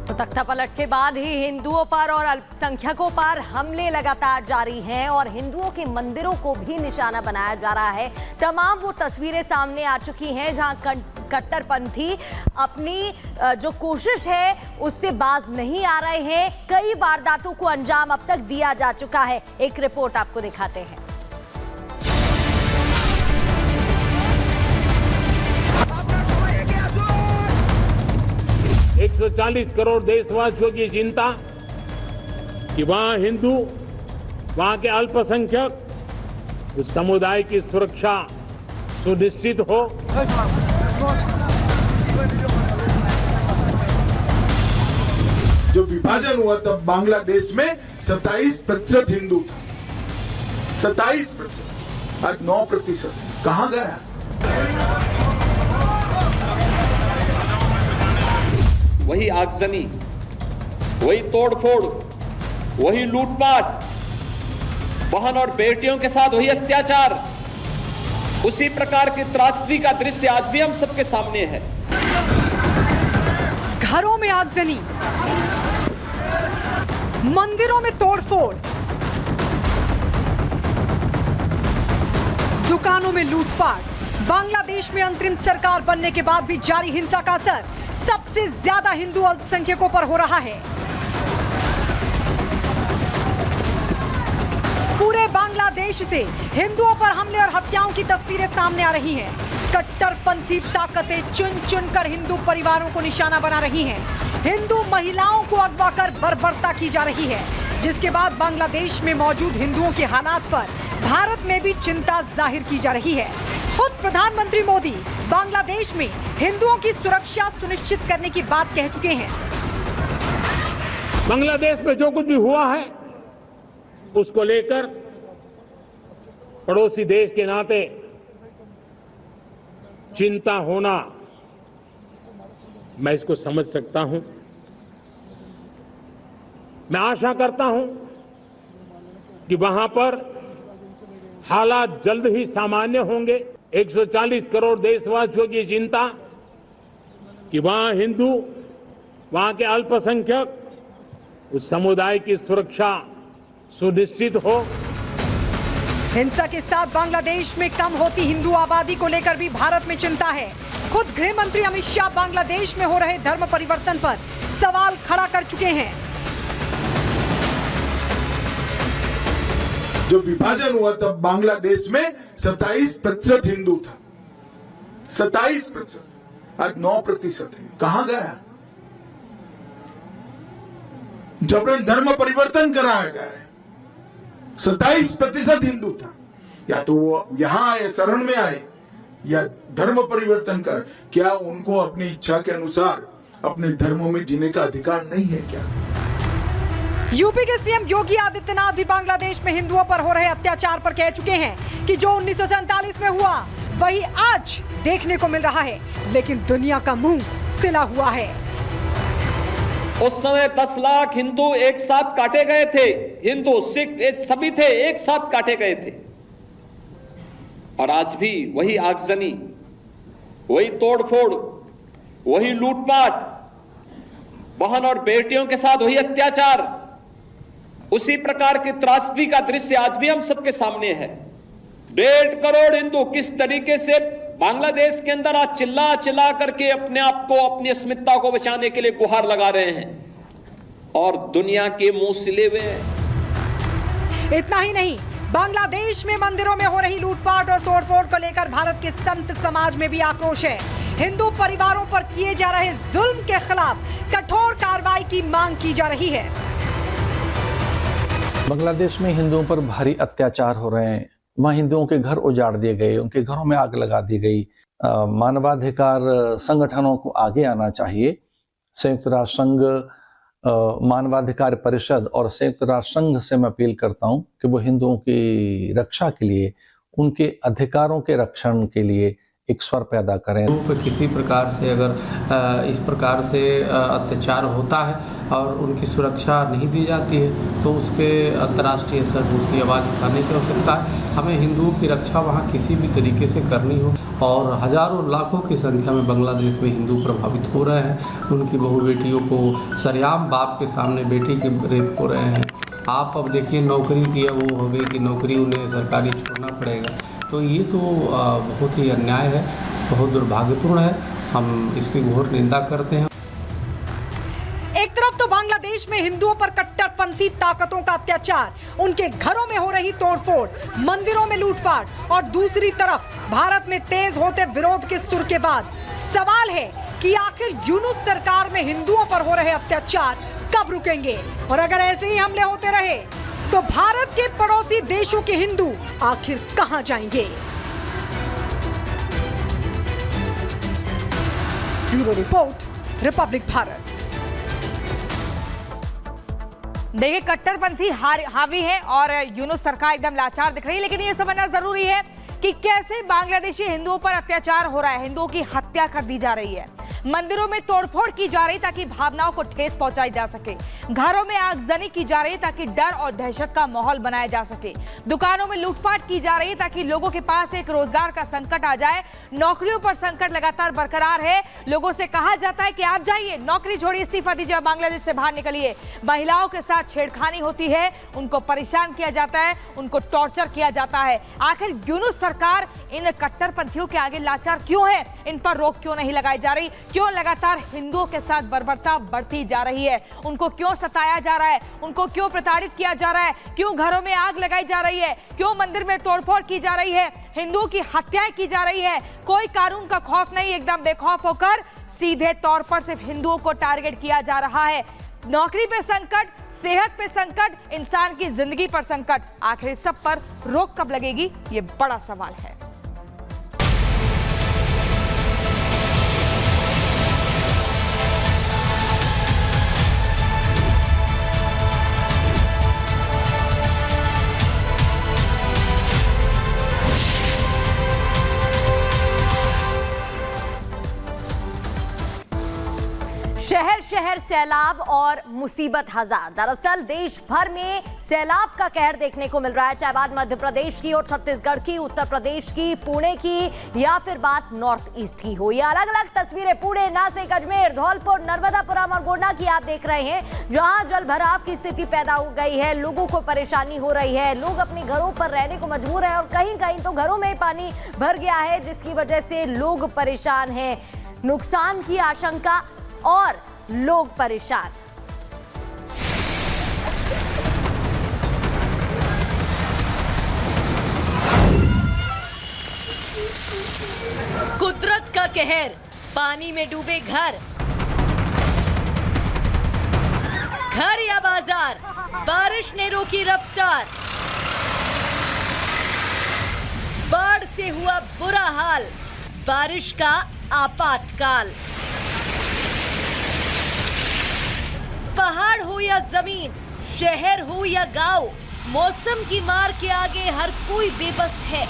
तो तख्तापलट के बाद ही हिंदुओं पर और अल्पसंख्यकों पर हमले लगातार जारी हैं और हिंदुओं के मंदिरों को भी निशाना बनाया जा रहा है। तमाम वो तस्वीरें सामने आ चुकी हैं जहां कट्टरपंथी अपनी जो कोशिश है उससे बाज नहीं आ रहे हैं। कई वारदातों को अंजाम अब तक दिया जा चुका है। एक रिपोर्ट आपको दिखाते हैं। 140 करोड़ देशवासियों की चिंता कि वहां हिंदू, वहां के अल्पसंख्यक, उस समुदाय की सुरक्षा सुनिश्चित हो। जब विभाजन हुआ तब बांग्लादेश में 27% हिंदू था। 27%, आज 9%। कहां गया? वही आगजनी, वही तोड़फोड़, वही लूटपाट, बहन और बेटियों के साथ वही अत्याचार, उसी प्रकार की त्रासदी का दृश्य आज भी हम सबके सामने है। घरों में आगजनी, मंदिरों में तोड़फोड़, दुकानों में लूटपाट। बांग्लादेश में अंतरिम सरकार बनने के बाद भी जारी हिंसा का असर सबसे ज्यादा हिंदू अल्पसंख्यकों पर हो रहा है। पूरे बांग्लादेश से हिंदुओं पर हमले और हत्याओं की तस्वीरें सामने आ रही हैं। कट्टरपंथी ताकतें चुन चुन कर हिंदू परिवारों को निशाना बना रही हैं। हिंदू महिलाओं को अगवा कर बर्बरता की जा रही है, जिसके बाद बांग्लादेश में मौजूद हिंदुओं के हालात पर भारत में भी चिंता जाहिर की जा रही है। खुद प्रधानमंत्री मोदी बांग्लादेश में हिंदुओं की सुरक्षा सुनिश्चित करने की बात कह चुके हैं। बांग्लादेश में जो कुछ भी हुआ है उसको लेकर पड़ोसी देश के नाते चिंता होना, मैं इसको समझ सकता हूं। मैं आशा करता हूं कि वहां पर हालात जल्द ही सामान्य होंगे। 140 करोड़ देशवासियों की चिंता कि वहां हिंदू, वहां के अल्पसंख्यक, उस समुदाय की सुरक्षा सुनिश्चित हो। हिंसा के साथ बांग्लादेश में कम होती हिंदू आबादी को लेकर भी भारत में चिंता है। खुद गृह मंत्री अमित शाह बांग्लादेश में हो रहे धर्म परिवर्तन पर सवाल खड़ा कर चुके हैं। जब विभाजन हुआ तब बांग्लादेश में 27% हिंदू था। 27%, आज 9% है। कहां गया? जबरन धर्म परिवर्तन कराया गया है। 27% हिंदू था। या तो वो यहां आए, शरण में आए, या धर्म परिवर्तन कर। क्या उनको अपनी इच्छा के अनुसार अपने धर्मों में जीने का अधिकार नहीं है क्या? यूपी के सीएम योगी आदित्यनाथ भी बांग्लादेश में हिंदुओं पर हो रहे अत्याचार पर कह चुके हैं कि जो 1947 में हुआ वही आज देखने को मिल रहा है, लेकिन दुनिया का मुंह सिला हुआ है। उस समय 10 लाख हिंदू एक साथ काटे गए थे। हिंदू, सिख, सभी थे, एक साथ काटे गए थे। और आज भी वही आगजनी, वही तोड़फोड़, वही लूटपाट, बहन और बेटियों के साथ वही अत्याचार, उसी प्रकार की त्रासदी का दृश्य आज भी हम सबके सामने है। 1.5 करोड़ हिंदू किस तरीके से बांग्लादेश के अंदर आज चिल्ला चिल्ला करके अपने आप को, अपनी अस्मिता को बचाने के लिए गुहार लगा रहे हैं और दुनिया के मुंह सिले हुए हैं। इतना ही नहीं, बांग्लादेश में मंदिरों में हो रही लूटपाट और तोड़फोड़ को लेकर भारत के संत समाज में भी आक्रोश है। हिंदू परिवारों पर किए जा रहे जुल्म के खिलाफ कठोर कार्रवाई की मांग की जा रही है। बांग्लादेश में हिंदुओं पर भारी अत्याचार हो रहे हैं। वहाँ हिंदुओं के घर उजाड़ दिए गए, उनके घरों में आग लगा दी गई। मानवाधिकार संगठनों को आगे आना चाहिए। संयुक्त राष्ट्र संघ, मानवाधिकार परिषद और संयुक्त राष्ट्र संघ से मैं अपील करता हूं कि वो हिंदुओं की रक्षा के लिए, उनके अधिकारों के रक्षण के लिए एक स्वर पैदा करें। किसी प्रकार से अगर इस प्रकार से अत्याचार होता है और उनकी सुरक्षा नहीं दी जाती है तो उसके अंतर्राष्ट्रीय स्तर पर उसकी आवाज़ उठाने की आवश्यकता है। हमें हिंदुओं की रक्षा वहाँ किसी भी तरीके से करनी हो, और हज़ारों लाखों की संख्या में बांग्लादेश में हिंदू प्रभावित हो रहे हैं। उनकी बहू बेटियों को सरेआम बाप के सामने बेटी के रेप हो रहे हैं। आप अब देखिए नौकरी की वो हो गई कि नौकरी उन्हें सरकारी छोड़ना पड़ेगा, तो ये तो बहुत ही अन्याय है, बहुत दुर्भाग्यपूर्ण है। हम इसकी घोर निंदा करते हैं। एक तरफ तो बांग्लादेश में हिंदुओं पर कट्टरपंथी ताकतों का अत्याचार, उनके घरों में हो रही तोड़फोड़, मंदिरों में लूटपाट, और दूसरी तरफ भारत में तेज होते विरोध के सुर के बाद सवाल है कि आखिर यूनुस सरकार में हिंदुओं पर हो रहे अत्याचार कब रुकेंगे, और अगर ऐसे ही हमले होते रहे तो भारत के पड़ोसी देशों के हिंदू आखिर कहां जाएंगे। Bureau report, Republic Bharat. देखिए, कट्टरपंथी हावी है और यूनुस सरकार एकदम लाचार दिख रही है, लेकिन ये समझना जरूरी है कि कैसे बांग्लादेशी हिंदुओं पर अत्याचार हो रहा है। हिंदुओं की हत्या कर दी जा रही है, मंदिरों में तोड़फोड़ की जा रही ताकि भावनाओं को ठेस पहुंचाई जा सके, घरों में आगजनी की जा रही ताकि डर और दहशत का माहौल बनाया जा सके, दुकानों में लूटपाट की जा रही ताकि लोगों के पास एक रोजगार का संकट आ जाए। नौकरियों पर संकट लगातार बरकरार है। लोगों से कहा जाता है कि आप जाइए, नौकरी छोड़िए, इस्तीफा दीजिए, बांग्लादेश से बाहर निकलिए। महिलाओं के साथ छेड़खानी होती है, उनको परेशान किया जाता है, उनको टॉर्चर किया जाता है। आखिर यूनुस सरकार इन कट्टरपंथियों के आगे लाचार क्यों है? इन पर रोक क्यों नहीं लगाई जा रही? क्यों लगातार हिंदुओं के साथ बर्बरता बढ़ती जा रही है? उनको क्यों सताया जा रहा है? उनको क्यों प्रताड़ित किया जा रहा है? क्यों घरों में आग लगाई जा रही है? क्यों मंदिर में तोड़फोड़ की जा रही है? हिंदुओं की हत्याएं की जा रही है? कोई कानून का खौफ नहीं, एकदम बेखौफ होकर सीधे तौर पर सिर्फ हिंदुओं को टारगेट किया जा रहा है। नौकरी पे संकट, सेहत पे संकट, इंसान की जिंदगी पर संकट। आखिर इस सब पर रोक कब लगेगी, ये बड़ा सवाल है। शहर शहर सैलाब और मुसीबत हजार। दरअसल देश भर में सैलाब का कहर देखने को मिल रहा है, चाहे बात मध्य प्रदेश की और छत्तीसगढ़ की, उत्तर प्रदेश की, पुणे की, या फिर बात नॉर्थ ईस्ट की हो। ये अलग अलग तस्वीरें पुणे, नासिक, अजमेर, धौलपुर, नर्मदापुरम और गोंडा की आप देख रहे हैं, जहां जल भराव की स्थिति पैदा हो गई है। लोगों को परेशानी हो रही है, लोग अपने घरों पर रहने को मजबूर है और कहीं कहीं तो घरों में पानी भर गया है, जिसकी वजह से लोग परेशान हैं। नुकसान की आशंका और लोग परेशान। कुदरत का कहर, पानी में डूबे घर, घर या बाजार, बारिश ने रोकी रफ्तार, बाढ़ से हुआ बुरा हाल, बारिश का आपातकाल। पहाड़ हो या जमीन, शहर हो या गांव, मौसम की मार के आगे हर कोई बेबस है।